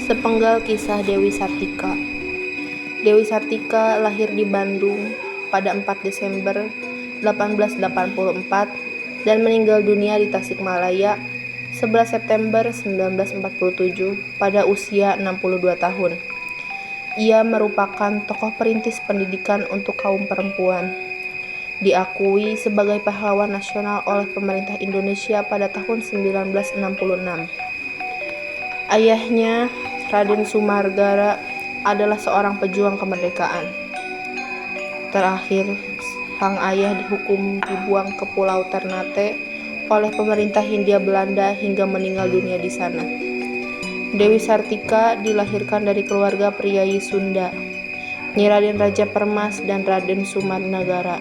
Sepenggal kisah Dewi Sartika. Dewi Sartika lahir di Bandung pada 4 Desember 1884 dan meninggal dunia di Tasikmalaya 11 September 1947 pada usia 62 tahun. Ia merupakan tokoh perintis pendidikan untuk kaum perempuan. Diakui sebagai pahlawan nasional oleh pemerintah Indonesia pada tahun 1966. Ayahnya, Raden Sumargara, adalah seorang pejuang kemerdekaan. Terakhir, sang ayah dihukum dibuang ke Pulau Ternate oleh pemerintah Hindia Belanda hingga meninggal dunia di sana. Dewi Sartika dilahirkan dari keluarga priyayi Sunda, Nyi Raden Raja Permas dan Raden Sumarnagara.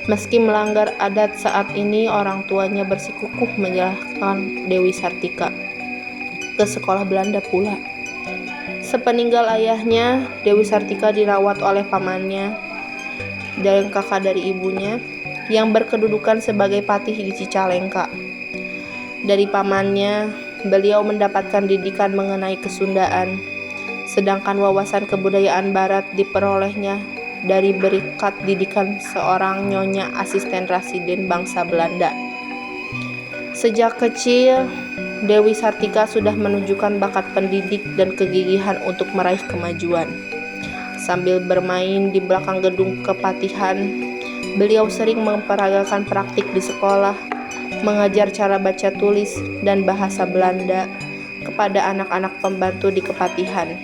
Meski melanggar adat saat ini, orang tuanya bersikukuh menyerahkan Dewi Sartika ke sekolah Belanda pula. Sepeninggal ayahnya, Dewi Sartika dirawat oleh pamannya dan kakak dari ibunya yang berkedudukan sebagai patih di Cicalengka. Dari pamannya, beliau mendapatkan didikan mengenai kesundaan, sedangkan wawasan kebudayaan barat diperolehnya dari berkat didikan seorang nyonya asisten residen bangsa Belanda. Sejak kecil, Dewi Sartika sudah menunjukkan bakat pendidik dan kegigihan untuk meraih kemajuan. Sambil bermain di belakang gedung kepatihan, beliau sering memperagakan praktik di sekolah, mengajar cara baca tulis dan bahasa Belanda kepada anak-anak pembantu di kepatihan.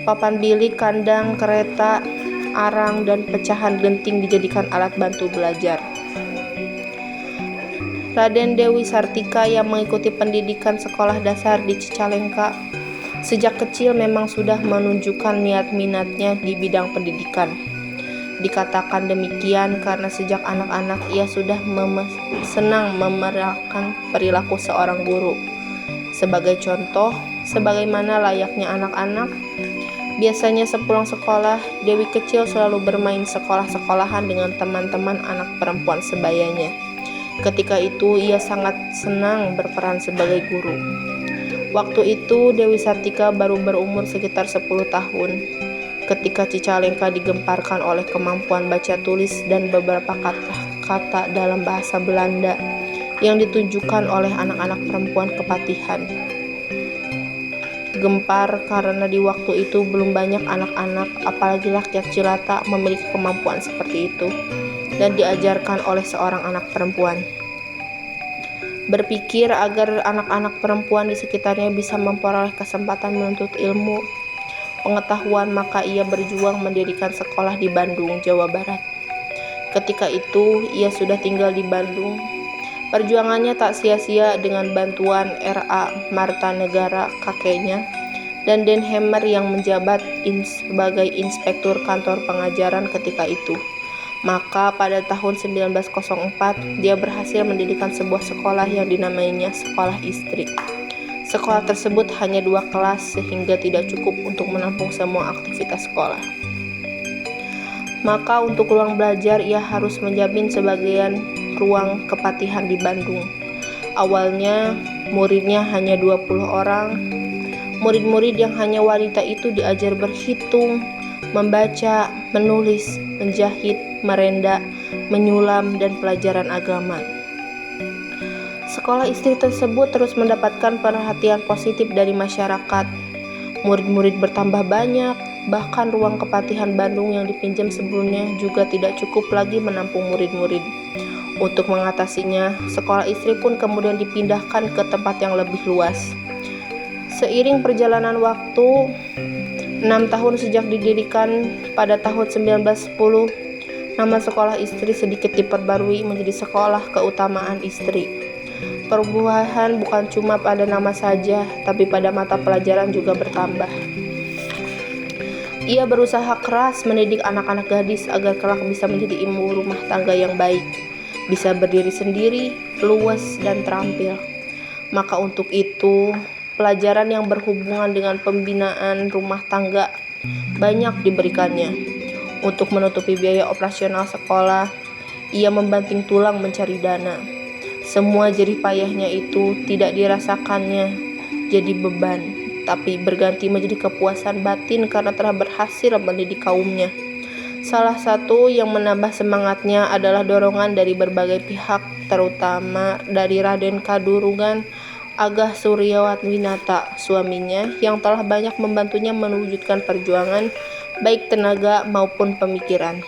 Papan bilik, kandang, kereta, arang, dan pecahan genting dijadikan alat bantu belajar. Raden Dewi Sartika yang mengikuti pendidikan sekolah dasar di Cicalengka sejak kecil memang sudah menunjukkan niat minatnya di bidang pendidikan. Dikatakan demikian karena sejak anak-anak ia sudah senang memerankan perilaku seorang guru. Sebagai contoh, sebagaimana layaknya anak-anak, biasanya sepulang sekolah, Dewi kecil selalu bermain sekolah-sekolahan dengan teman-teman anak perempuan sebayanya. Ketika itu ia sangat senang berperan sebagai guru. Waktu itu Dewi Sartika baru berumur sekitar 10 tahun ketika Cicalengka digemparkan oleh kemampuan baca tulis dan beberapa kata-kata dalam bahasa Belanda yang ditunjukkan oleh anak-anak perempuan kepatihan. Gempar karena di waktu itu belum banyak anak-anak, apalagi rakyat jelata, memiliki kemampuan seperti itu dan diajarkan oleh seorang anak perempuan. Berpikir agar anak-anak perempuan di sekitarnya bisa memperoleh kesempatan menuntut ilmu pengetahuan, maka ia berjuang mendirikan sekolah di Bandung, Jawa Barat. Ketika itu ia sudah tinggal di Bandung. Perjuangannya tak sia-sia dengan bantuan R.A. Martanegara, kakeknya, dan Den Hemmer yang menjabat sebagai inspektur kantor pengajaran ketika itu. Maka pada tahun 1904 dia berhasil mendirikan sebuah sekolah yang dinamainya Sekolah Istri. Sekolah tersebut hanya 2 kelas sehingga tidak cukup untuk menampung semua aktivitas sekolah. Maka untuk ruang belajar ia harus menjamin sebagian ruang kepatihan di Bandung. Awalnya muridnya hanya 20 orang. Murid-murid yang hanya wanita itu diajar berhitung, membaca, menulis, menjahit, merenda, menyulam, dan pelajaran agama. Sekolah istri tersebut terus mendapatkan perhatian positif dari masyarakat. Murid-murid bertambah banyak, bahkan ruang kepatihan Bandung yang dipinjam sebelumnya juga tidak cukup lagi menampung murid-murid. Untuk mengatasinya, sekolah istri pun kemudian dipindahkan ke tempat yang lebih luas. Seiring perjalanan waktu, 6 tahun sejak didirikan pada tahun 1910, nama sekolah istri sedikit diperbarui menjadi Sekolah Keutamaan Istri. Perubahan bukan cuma pada nama saja, tapi pada mata pelajaran juga bertambah. Ia berusaha keras mendidik anak-anak gadis agar kelak bisa menjadi ibu rumah tangga yang baik, bisa berdiri sendiri, luwes, dan terampil. Maka untuk itu, pelajaran yang berhubungan dengan pembinaan rumah tangga banyak diberikannya. Untuk menutupi biaya operasional sekolah, ia membanting tulang mencari dana. Semua jerih payahnya itu tidak dirasakannya jadi beban. tapi berganti menjadi kepuasan batin karena telah berhasil mendidik kaumnya. Salah satu yang menambah semangatnya adalah dorongan dari berbagai pihak, terutama dari Raden Kadurungan Agah Suryawinata, suaminya, yang telah banyak membantunya mewujudkan perjuangan, baik tenaga maupun pemikiran.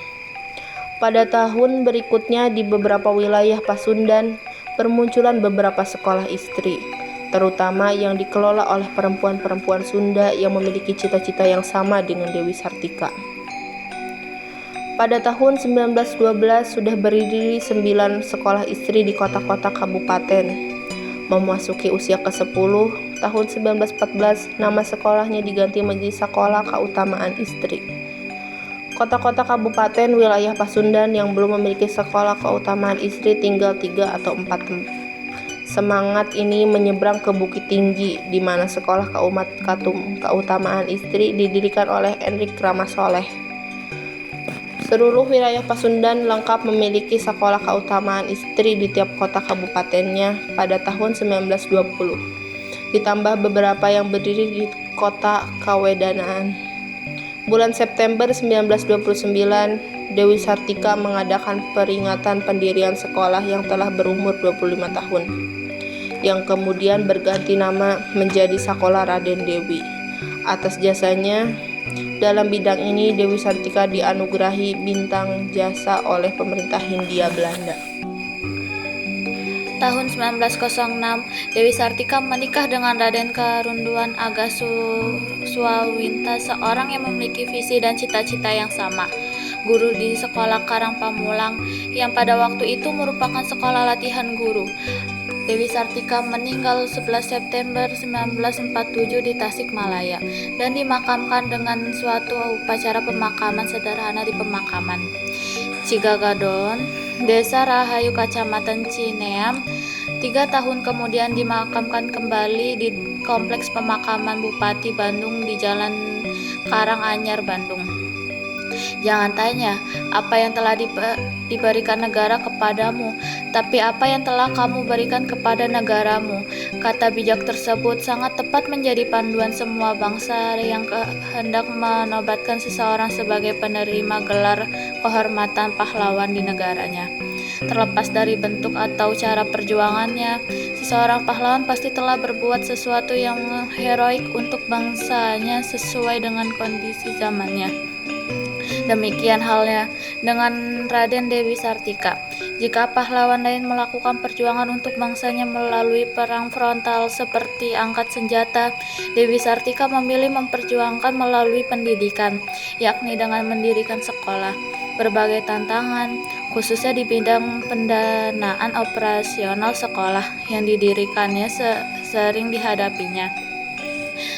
Pada tahun berikutnya di beberapa wilayah Pasundan, bermunculan beberapa sekolah istri, terutama yang dikelola oleh perempuan-perempuan Sunda yang memiliki cita-cita yang sama dengan Dewi Sartika. Pada tahun 1912 sudah berdiri 9 sekolah istri di kota-kota kabupaten. Memasuki usia ke-10, tahun 1914 nama sekolahnya diganti menjadi Sekolah Keutamaan Istri. Kota-kota kabupaten wilayah Pasundan yang belum memiliki sekolah keutamaan istri tinggal 3 atau 4 Semangat ini menyeberang ke Bukit Tinggi, di mana sekolah keutamaan istri didirikan oleh Enrik Ramasoleh. Seluruh wilayah Pasundan lengkap memiliki sekolah keutamaan istri di tiap kota kabupatennya pada tahun 1920, ditambah beberapa yang berdiri di kota Kawedanaan. Bulan September 1929, Dewi Sartika mengadakan peringatan pendirian sekolah yang telah berumur 25 tahun, yang kemudian berganti nama menjadi Sekolah Raden Dewi. Atas jasanya dalam bidang ini, Dewi Sartika dianugerahi bintang jasa oleh pemerintah Hindia Belanda. Tahun 1906, Dewi Sartika menikah dengan Raden Karunduan Agah Suryawinata, seorang yang memiliki visi dan cita-cita yang sama. Guru di Sekolah Karang Pamulang, yang pada waktu itu merupakan sekolah latihan guru. Dewi Sartika meninggal 11 September 1947 di Tasikmalaya dan dimakamkan dengan suatu upacara pemakaman sederhana di pemakaman Cigagadon, Desa Rahayu, Kecamatan Cineam. 3 tahun kemudian dimakamkan kembali di Kompleks Pemakaman Bupati Bandung di Jalan Karanganyar, Bandung. Jangan tanya apa yang telah diberikan negara kepadamu, tapi apa yang telah kamu berikan kepada negaramu. Kata bijak tersebut sangat tepat menjadi panduan semua bangsa yang hendak menobatkan seseorang sebagai penerima gelar kehormatan pahlawan di negaranya. Terlepas dari bentuk atau cara perjuangannya, seseorang pahlawan pasti telah berbuat sesuatu yang heroik untuk bangsanya sesuai dengan kondisi zamannya. Demikian halnya dengan Raden Dewi Sartika. Jika pahlawan lain melakukan perjuangan untuk bangsanya melalui perang frontal seperti angkat senjata, Dewi Sartika memilih memperjuangkan melalui pendidikan, yakni dengan mendirikan sekolah. Berbagai tantangan, khususnya di bidang pendanaan operasional sekolah yang didirikannya sering dihadapinya.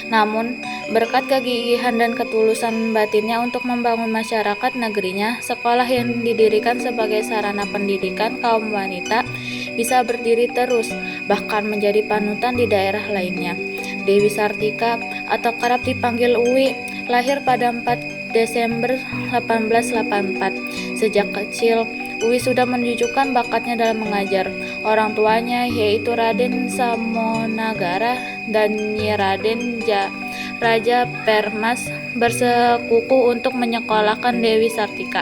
Namun, berkat kegigihan dan ketulusan batinnya untuk membangun masyarakat negerinya, sekolah yang didirikan sebagai sarana pendidikan kaum wanita bisa berdiri terus, bahkan menjadi panutan di daerah lainnya. Dewi Sartika atau kerap dipanggil Uwi, lahir pada 4 Desember 1884. Sejak kecil, Uwi sudah menunjukkan bakatnya dalam mengajar. Orang tuanya yaitu Raden Samonagara dan Nyi Raden Raja Permas bersekuku untuk menyekolahkan Dewi Sartika.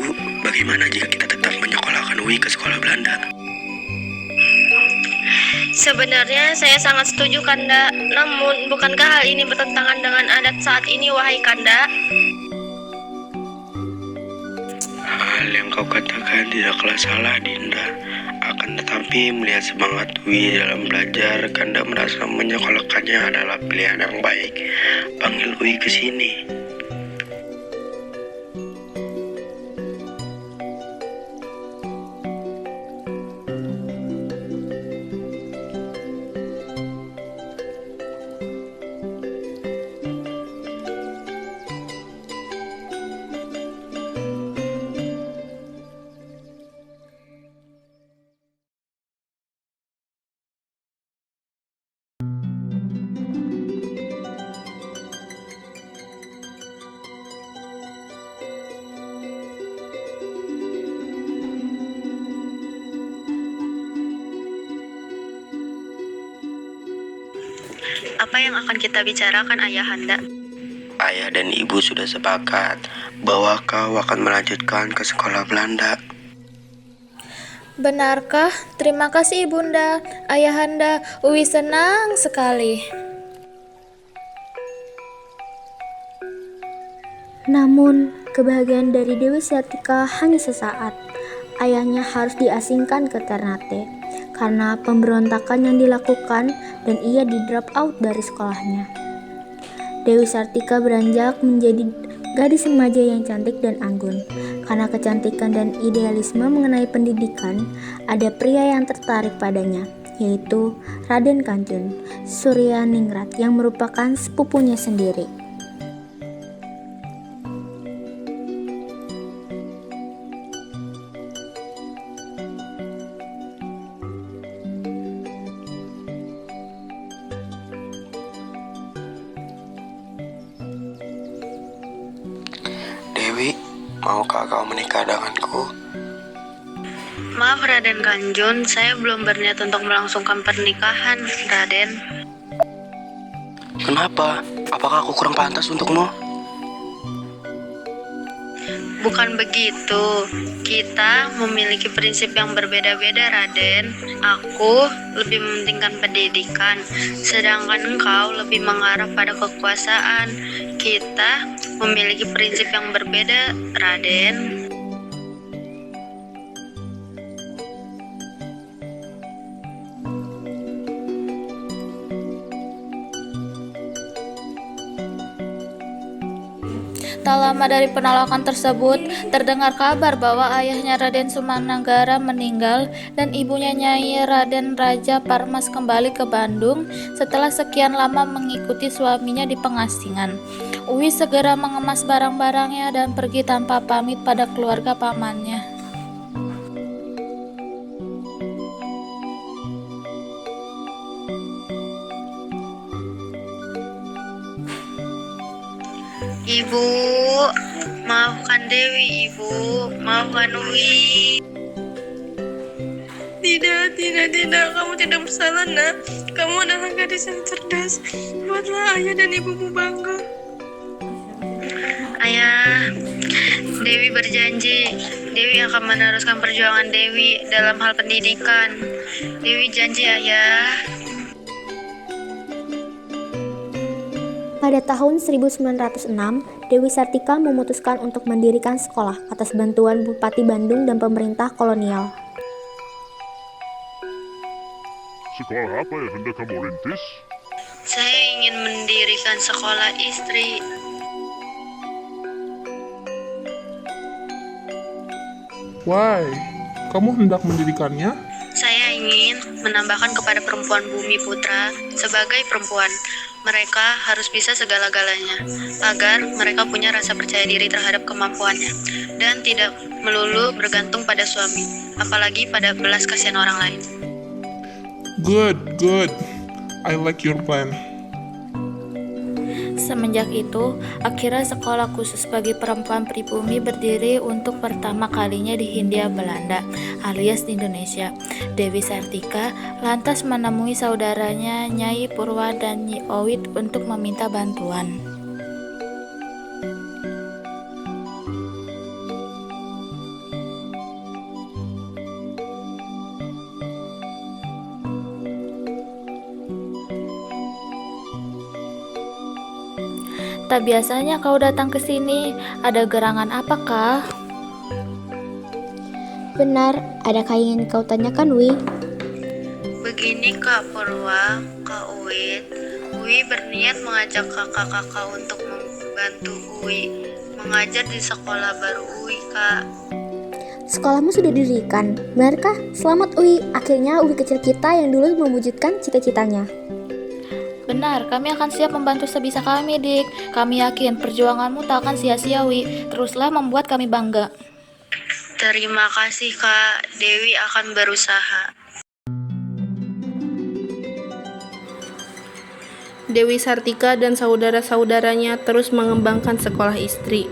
Bu, bagaimana jika kita tetap menyekolahkan Uwi ke sekolah Belanda? Sebenarnya saya sangat setuju, Kanda. Namun, bukankah hal ini bertentangan dengan adat saat ini, wahai Kanda? Hal yang kau katakan tidaklah salah, Dinda. Akan tetapi melihat semangat Uwi dalam belajar, Kanda merasa menyekolahkannya adalah pilihan yang baik. Panggil Uwi ke sini. apa yang akan kita bicarakan, Ayahanda? Ayah dan ibu sudah sepakat bahwa kau akan melanjutkan ke sekolah Belanda. Benarkah? Terima kasih Ibunda, Ayahanda. Uwi senang sekali. Namun, kebahagiaan dari Dewi Sartika hanya sesaat. Ayahnya harus diasingkan ke Ternate karena pemberontakan yang dilakukan dan ia di drop out dari sekolahnya. Dewi Sartika beranjak menjadi gadis remaja yang cantik dan anggun. Karena kecantikan dan idealisme mengenai pendidikan, ada pria yang tertarik padanya, yaitu Raden Kanjeng Suryaningrat yang merupakan sepupunya sendiri. Dewi, maukah kau menikah denganku? Maaf Raden Kanjun, saya belum berniat untuk melangsungkan pernikahan, Raden. Kenapa? Apakah aku kurang pantas untukmu? Bukan begitu. Kita memiliki prinsip yang berbeda-beda, Raden. Aku lebih mementingkan pendidikan, sedangkan engkau lebih mengarah pada kekuasaan. Kita memiliki prinsip yang berbeda, Raden. Tak lama dari penolakan tersebut, terdengar kabar bahwa ayahnya Raden Sumanagara meninggal dan ibunya Nyai Raden Raja Parmas kembali ke Bandung setelah sekian lama mengikuti suaminya di pengasingan. Uwi segera mengemas barang-barangnya dan pergi tanpa pamit pada keluarga pamannya. Ibu, maafkan Dewi, Ibu. Maafkan Uwi. Tidak. Kamu tidak bersalah, nak. Kamu adalah gadis yang cerdas. Buatlah ayah dan ibumu bangga. Ayah, Dewi berjanji. Dewi akan meneruskan perjuangan Dewi dalam hal pendidikan. Dewi janji, Ayah. Pada tahun 1906, Dewi Sartika memutuskan untuk mendirikan sekolah atas bantuan Bupati Bandung dan pemerintah kolonial. Sekolah apa yang hendak kamu rintis? Saya ingin mendirikan sekolah istri. Why? Kamu hendak mendirikannya? Saya ingin menambahkan kepada perempuan bumi putra sebagai perempuan. Mereka harus bisa segala-galanya, agar mereka punya rasa percaya diri terhadap kemampuannya, dan tidak melulu bergantung pada suami, apalagi pada belas kasihan orang lain. Good. I like your plan. Semenjak itu, akhirnya sekolah khusus bagi perempuan pribumi berdiri untuk pertama kalinya di Hindia Belanda, alias di Indonesia. Dewi Sartika lantas menemui saudaranya Nyai Purwa dan Nyi Owit untuk meminta bantuan. Tak biasanya kau datang ke sini. Ada gerangan apakah? Benar, adakah yang ingin kau tanyakan, Wi? Begini Kak Purwa, Kak Uwit. Uwi berniat mengajak kakak-kakak untuk membantu Uwi mengajar di sekolah baru Uwi, Kak. Sekolahmu sudah didirikan, benarkah? Selamat, Wi. Akhirnya Wi kecil kita yang dulu mewujudkan cita-citanya. Benar, kami akan siap membantu sebisa kami, Dik. Kami yakin perjuanganmu tak akan sia-sia, Wi. Teruslah membuat kami bangga. Terima kasih Kak, Dewi akan berusaha. Dewi Sartika dan saudara-saudaranya terus mengembangkan sekolah istri.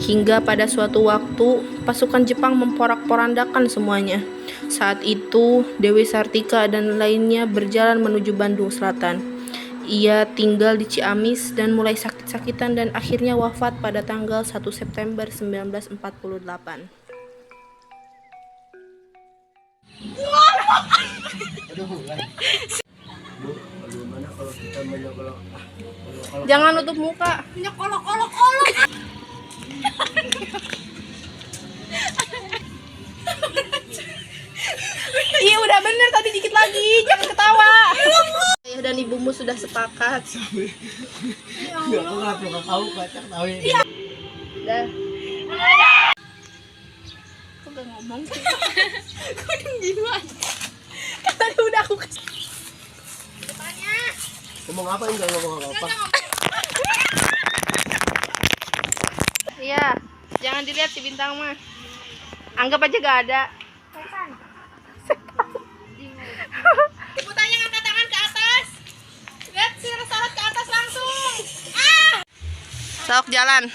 Hingga pada suatu waktu, pasukan Jepang memporak-porandakan semuanya. Saat itu, Dewi Sartika dan lainnya berjalan menuju Bandung Selatan. Ia tinggal di Ciamis dan mulai sakit-sakitan dan akhirnya wafat pada tanggal 1 September 1948. Jangan nutup muka. Iya udah bener, tadi dikit lagi, jangan ketawa. Ayah dan ibumu sudah sepakat. Dah. Kok gak ngomong sih? Kok diem duluan? Kan tadi udah aku kasih. Ngomong apa enggak ngomong apa? Iya, jangan dilihat si bintang mah. Anggap aja gak ada. Ibu-tanya angkat tangan ke atas. Lihat si sorot ke atas langsung. Sok jalan.